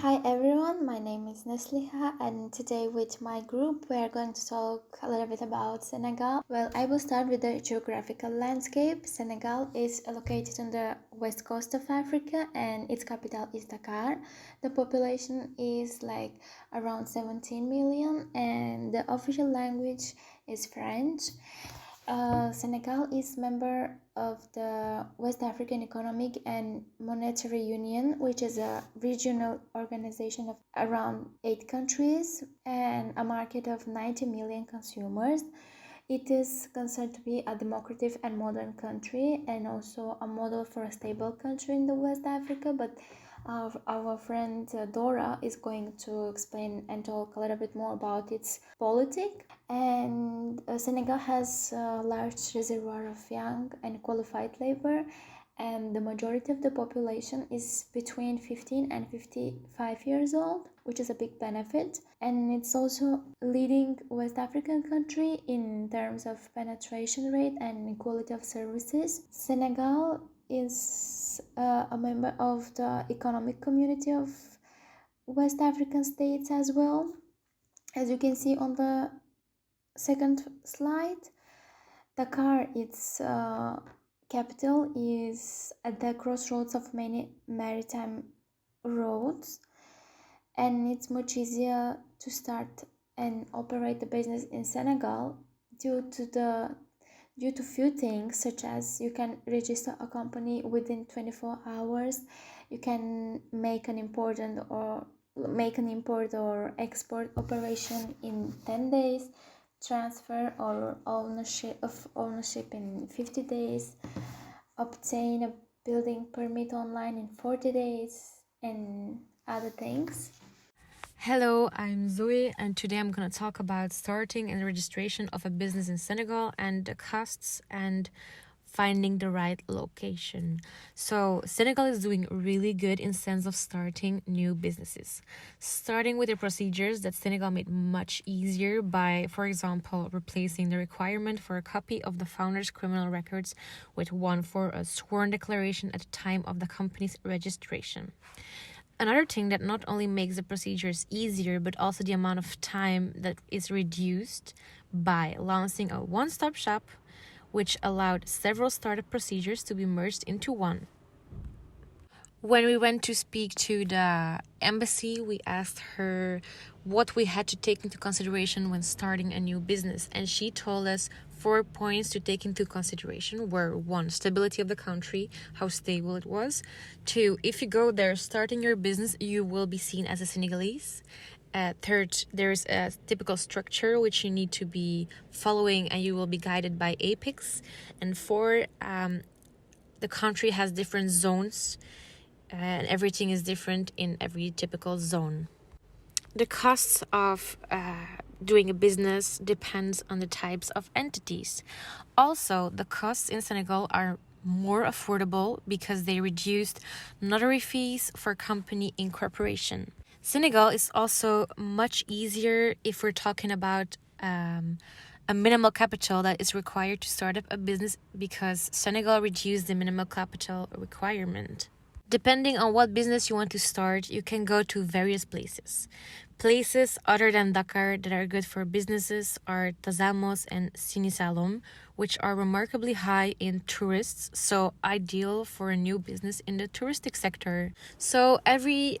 Hi everyone, my name is Nesliha, and today with my group we are going to talk a little bit about Senegal. Well, I will start with the geographical landscape. Senegal is located on the west coast of Africa and its capital is Dakar. The population is like around 17 million and the official language is French. Senegal is member of the West African Economic and Monetary Union, which is a regional organization of around 8 countries and a market of 90 million consumers. It is considered to be a democratic and modern country and also a model for a stable country in the West Africa, but our friend Dora is going to explain and talk a little bit more about its politics. And Senegal has a large reservoir of young and qualified labor, and the majority of the population is between 15 and 55 years old, which is a big benefit. And it's also leading West African country in terms of penetration rate and quality of services. Senegal is a member of the economic community of West African states as well. As you can see on the second slide, Dakar, its capital, is at the crossroads of many maritime roads, and it's much easier to start and operate a business in Senegal due to few things, such as you can register a company within 24 hours, you can make an import or export operation in 10 days, transfer or ownership in 50 days, obtain a building permit online in 40 days, and other things. Hello, I'm Zoe, and today I'm going to talk about starting and registration of a business in Senegal and the costs and finding the right location. So, Senegal is doing really good in sense of starting new businesses. Starting with the procedures that Senegal made much easier by, for example, replacing the requirement for a copy of the founder's criminal records with one for a sworn declaration at the time of the company's registration. Another thing that not only makes the procedures easier, but also the amount of time that is reduced by launching a one-stop shop, which allowed several startup procedures to be merged into one. When we went to speak to the embassy, we asked her what we had to take into consideration when starting a new business, and she told us 4 points to take into consideration were: 1, stability of the country, how stable it was; 2, if you go there starting your business, you will be seen as a Senegalese; 3rd, there's a typical structure which you need to be following and you will be guided by APICs; and 4, the country has different zones and everything is different in every typical zone. The costs of doing a business depends on the types of entities. Also, the costs in Senegal are more affordable because they reduced notary fees for company incorporation. Senegal is also much easier if we're talking about a minimal capital that is required to start up a business, because Senegal reduced the minimal capital requirement. Depending on what business you want to start, you can go to various places. Places other than Dakar that are good for businesses are Tazamos and Sinisalom, which are remarkably high in tourists, so ideal for a new business in the touristic sector. So every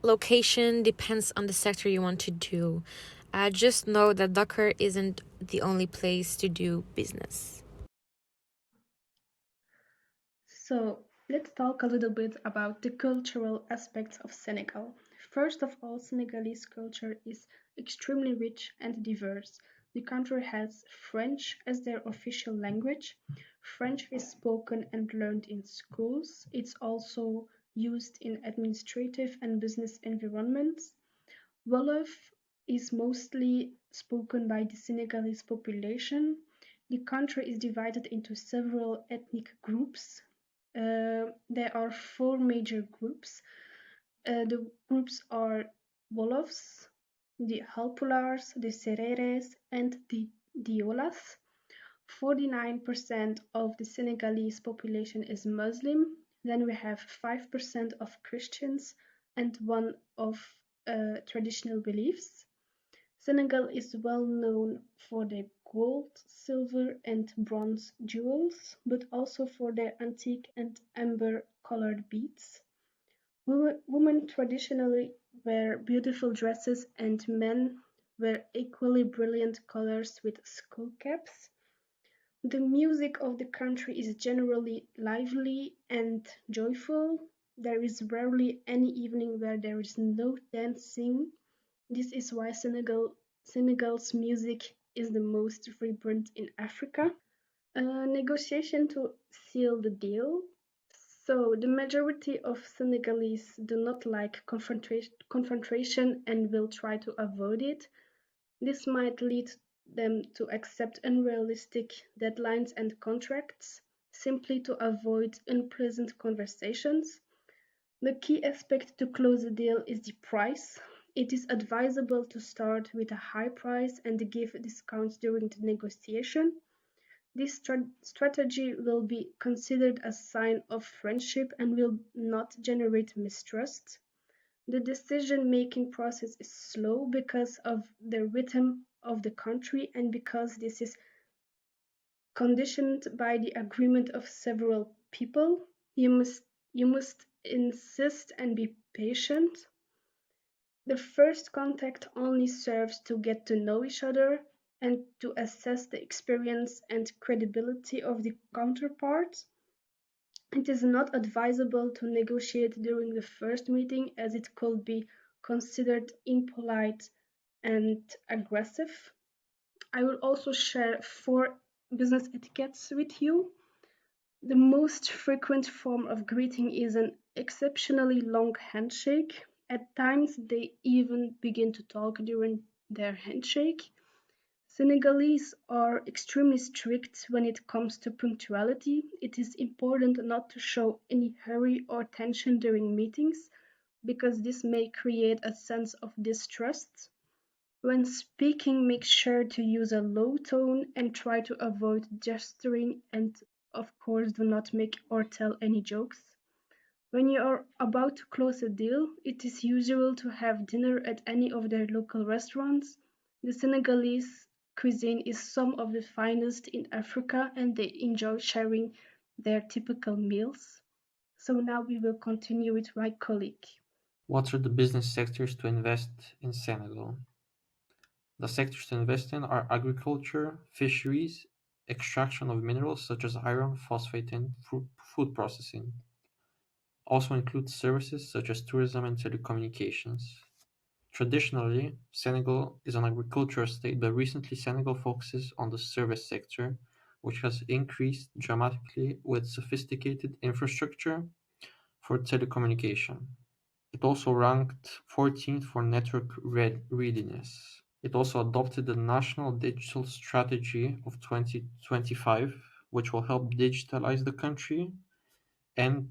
location depends on the sector you want to do. Just know that Dakar isn't the only place to do business. So let's talk a little bit about the cultural aspects of Senegal. First of all, Senegalese culture is extremely rich and diverse. The country has French as their official language. French is spoken and learned in schools. It's also used in administrative and business environments. Wolof is mostly spoken by the Senegalese population. The country is divided into several ethnic groups. There are 4 major groups. The groups are Wolofs, the Halpulars, the Sereres, and the Diolas. 49% of the Senegalese population is Muslim. Then we have 5% of Christians, and one of traditional beliefs. Senegal is well known for their gold, silver, and bronze jewels, but also for their antique and amber colored beads. Women traditionally wear beautiful dresses, and men wear equally brilliant colors with skull caps. The music of the country is generally lively and joyful. There is rarely any evening where there is no dancing. This is why Senegal's music is the most vibrant in Africa. Negotiation to seal the deal. So, the majority of Senegalese do not like confrontation and will try to avoid it. This might lead them to accept unrealistic deadlines and contracts simply to avoid unpleasant conversations. The key aspect to close a deal is the price. It is advisable to start with a high price and give discounts during the negotiation. This strategy will be considered a sign of friendship and will not generate mistrust. The decision-making process is slow because of the rhythm of the country and because this is conditioned by the agreement of several people. You must insist and be patient. The first contact only serves to get to know each other and to assess the experience and credibility of the counterpart. It is not advisable to negotiate during the first meeting as it could be considered impolite and aggressive. I will also share 4 business etiquettes with you. The most frequent form of greeting is an exceptionally long handshake. At times, they even begin to talk during their handshake. Senegalese are extremely strict when it comes to punctuality. It is important not to show any hurry or tension during meetings because this may create a sense of distrust. When speaking, make sure to use a low tone and try to avoid gesturing, and of course do not make or tell any jokes. When you are about to close a deal, it is usual to have dinner at any of their local restaurants. The Senegalese cuisine is some of the finest in Africa and they enjoy sharing their typical meals. So now we will continue with my colleague. What are the business sectors to invest in Senegal? The sectors to invest in are agriculture, fisheries, extraction of minerals such as iron, phosphate, and food processing. Also includes services such as tourism and telecommunications. Traditionally, Senegal is an agricultural state, but recently Senegal focuses on the service sector, which has increased dramatically with sophisticated infrastructure for telecommunication. It also ranked 14th for network readiness. It also adopted the National Digital Strategy of 2025, which will help digitalize the country and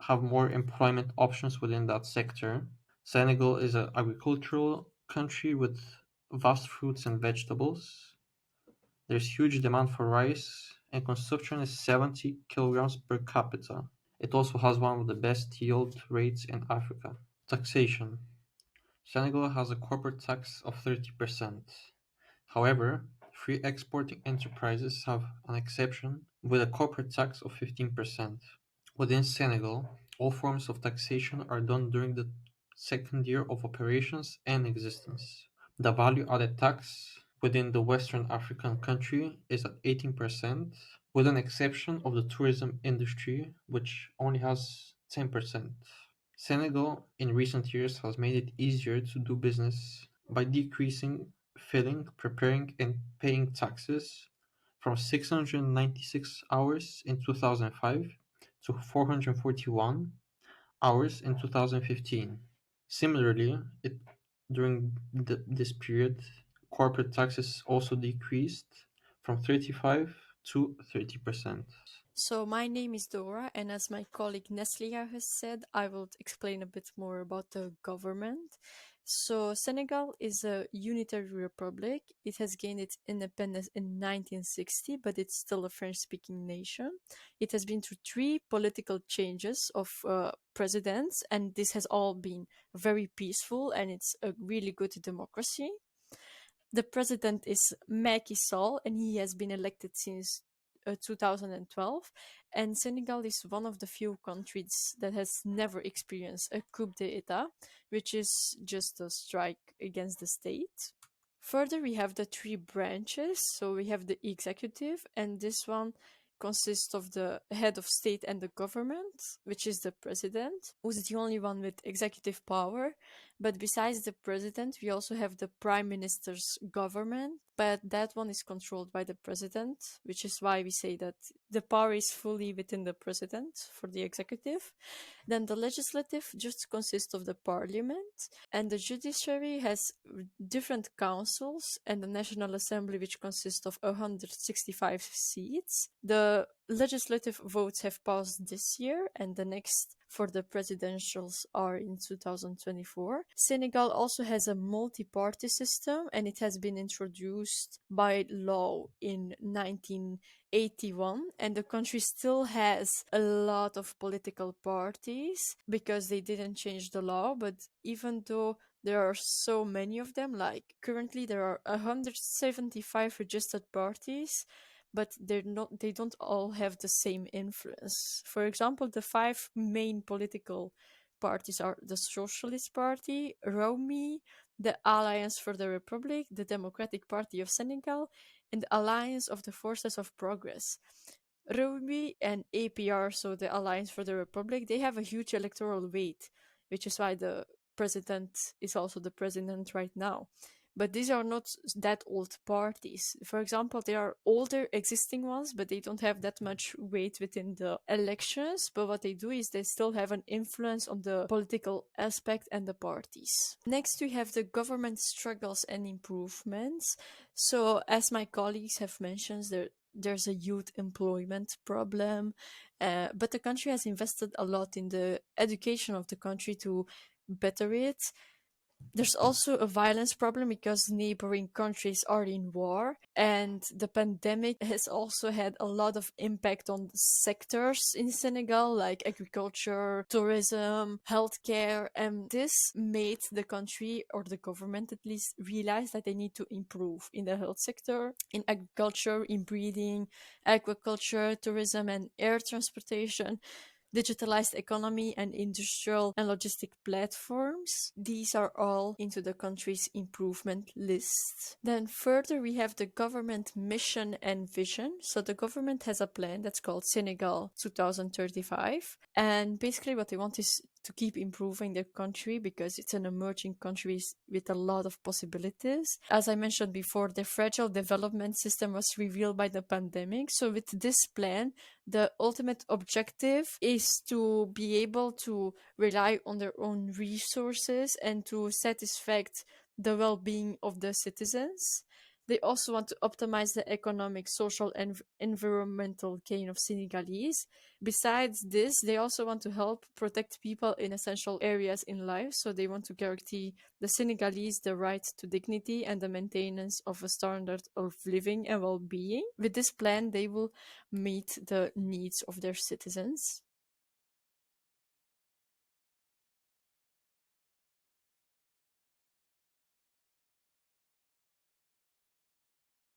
have more employment options within that sector. Senegal is an agricultural country with vast fruits and vegetables. There's huge demand for rice, and consumption is 70 kilograms per capita. It also has one of the best yield rates in Africa. Taxation. Senegal has a corporate tax of 30%. However, free exporting enterprises have an exception with a corporate tax of 15%. Within Senegal, all forms of taxation are done during the second year of operations and existence. The value-added tax within the Western African country is at 18%, with an exception of the tourism industry, which only has 10%. Senegal in recent years has made it easier to do business by decreasing filing, preparing, and paying taxes from 696 hours in 2005 to 441 hours in 2015. Similarly, during this period, corporate taxes also decreased from 35 to 30%. So, my name is Dora, and as my colleague Nesliha has said, I will explain a bit more about the government. So Senegal is a unitary republic. It has gained its independence in 1960, but it's still a French-speaking nation. It has been through 3 political changes of presidents, and this has all been very peaceful, and it's a really good democracy. The president is Macky Sall, and he has been elected since 2012. And Senegal is one of the few countries that has never experienced a coup d'etat, which is just a strike against the state. Further, we have the 3 branches. So we have the executive, and this one consists of the head of state and the government, which is the president, who's the only one with executive power. But besides the president, we also have the prime minister's government, but that one is controlled by the president, which is why we say that the power is fully within the president for the executive. Then the legislative just consists of the parliament, and the judiciary has different councils, and the National Assembly, which consists of 165 seats. The legislative votes have passed this year, and the next for the presidentials are in 2024. Senegal also has a multi-party system, and it has been introduced by law in 1981, and the country still has a lot of political parties because they didn't change the law. But even though there are so many of them, like currently there are 175 registered parties, but they don't all have the same influence. For example, the 5 main political parties are the Socialist Party, ROMI, the Alliance for the Republic, the Democratic Party of Senegal, and the Alliance of the Forces of Progress. ROMI and APR, so the Alliance for the Republic, they have a huge electoral weight, which is why the president is also the president right now. But these are not that old parties. For example, there are older existing ones, but they don't have that much weight within the elections. But what they do is they still have an influence on the political aspect and the parties. Next, we have the government struggles and improvements. So as my colleagues have mentioned, there's a youth employment problem, but the country has invested a lot in the education of the country to better it. There's also a violence problem because neighboring countries are in war, and the pandemic has also had a lot of impact on the sectors in Senegal, like agriculture, tourism, healthcare, and this made the country, or the government at least, realize that they need to improve in the health sector, in agriculture, in breeding, aquaculture, tourism, and air transportation, digitalized economy, and industrial and logistic platforms. These are all into the country's improvement list. Then further, we have the government mission and vision. So the government has a plan that's called Senegal 2035. And basically what they want is to keep improving their country because it's an emerging country with a lot of possibilities. As I mentioned before, the fragile development system was revealed by the pandemic. So with this plan, the ultimate objective is to be able to rely on their own resources and to satisfy the well-being of the citizens. They also want to optimize the economic, social, and environmental gain of Senegalese. Besides this, they also want to help protect people in essential areas in life. So they want to guarantee the Senegalese the right to dignity and the maintenance of a standard of living and well-being. With this plan, they will meet the needs of their citizens.